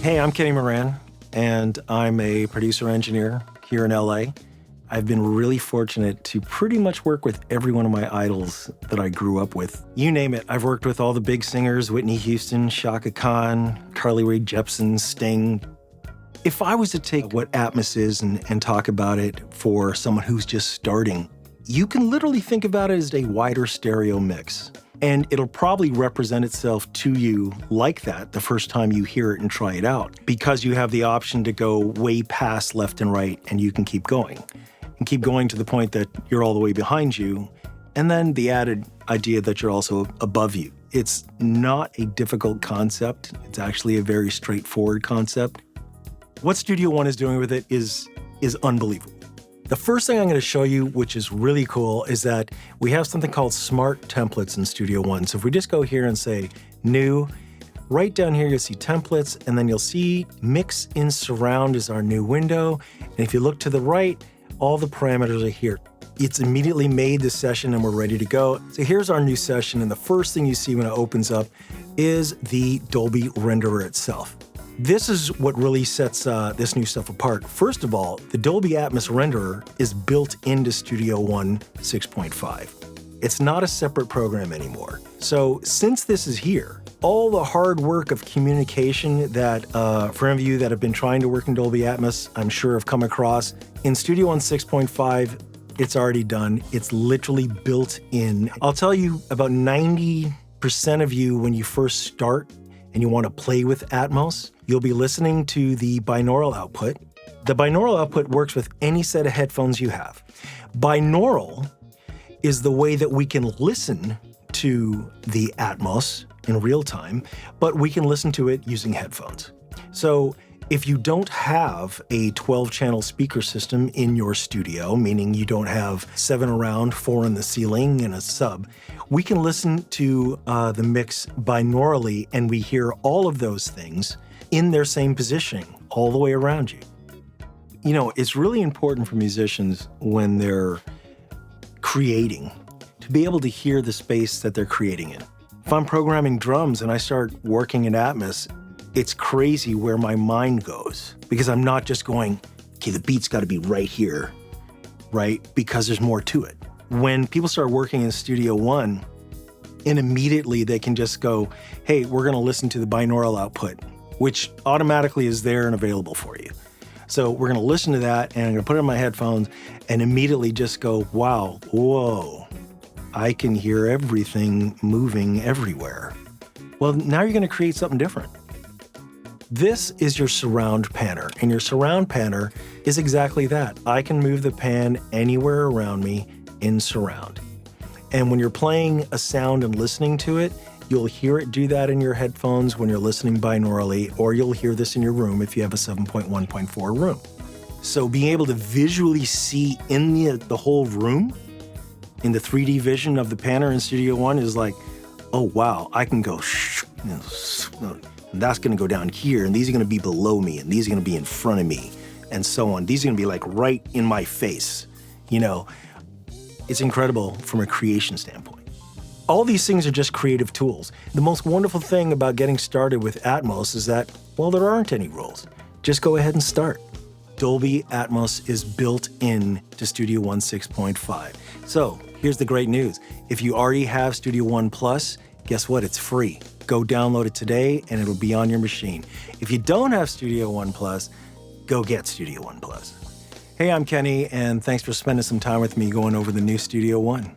Hey, I'm Kenny Moran, and I'm a producer-engineer here in LA. I've been really fortunate to pretty much work with every one of my idols that I grew up with. You name it, I've worked with all the big singers, Whitney Houston, Chaka Kahn, Carly Rae Jepsen, Sting. If I was to take what Atmos is and talk about it for someone who's just starting, you can literally think about it as a wider stereo mix. And it'll probably represent itself to you like that the first time you hear it and try it out, because you have the option to go way past left and right, and you can keep going. And keep going to the point that you're all the way behind you, and then the added idea that you're also above you. It's not a difficult concept. It's actually a very straightforward concept. What Studio One is doing with it is unbelievable. The first thing I'm going to show you, which is really cool, is that we have something called Smart Templates in Studio One. So if we just go here and say New, right down here you'll see Templates, and then you'll see Mix in Surround is our new window. And if you look to the right, all the parameters are here. It's immediately made the session and we're ready to go. So here's our new session, and the first thing you see when it opens up is the Dolby renderer itself. This is what really sets this new stuff apart. First of all, the Dolby Atmos renderer is built into Studio One 6.5. It's not a separate program anymore. So since this is here, all the hard work of communication that for any of you that have been trying to work in Dolby Atmos, I'm sure have come across, in Studio One 6.5, it's already done. It's literally built in. I'll tell you, about 90% of you, when you first start and you want to play with Atmos, you'll be listening to the binaural output. The binaural output works with any set of headphones you have. Binaural is the way that we can listen to the Atmos in real time, but we can listen to it using headphones. So if you don't have a 12-channel speaker system in your studio, meaning you don't have 7 around, 4 in the ceiling, and a sub, we can listen to the mix binaurally, and we hear all of those things in their same positioning all the way around you. You know, it's really important for musicians when they're creating to be able to hear the space that they're creating in. If I'm programming drums and I start working in Atmos, it's crazy where my mind goes, because I'm not just going, okay, the beat's got to be right here, right? Because there's more to it. When people start working in Studio One, and immediately they can just go, hey, we're going to listen to the binaural output, which automatically is there and available for you. So we're going to listen to that, and I'm going to put it in my headphones and immediately just go, wow, whoa, I can hear everything moving everywhere. Well, now you're going to create something different. This is your surround panner, and your surround panner is exactly that. I can move the pan anywhere around me in surround. And when you're playing a sound and listening to it, you'll hear it do that in your headphones when you're listening binaurally, or you'll hear this in your room if you have a 7.1.4 room. So being able to visually see in the whole room, in the 3D vision of the panner in Studio One, is like, oh wow, I can go and that's going to go down here, and these are going to be below me, and these are going to be in front of me, and so on. These are going to be like right in my face. You know, it's incredible from a creation standpoint. All these things are just creative tools. The most wonderful thing about getting started with Atmos is that, well, there aren't any rules. Just go ahead and start. Dolby Atmos is built in to Studio One 6.5. So here's the great news. If you already have Studio One Plus, guess what? It's free. Go download it today and it'll be on your machine. If you don't have Studio One Plus, go get Studio One Plus. Hey, I'm Kenny, and thanks for spending some time with me going over the new Studio One.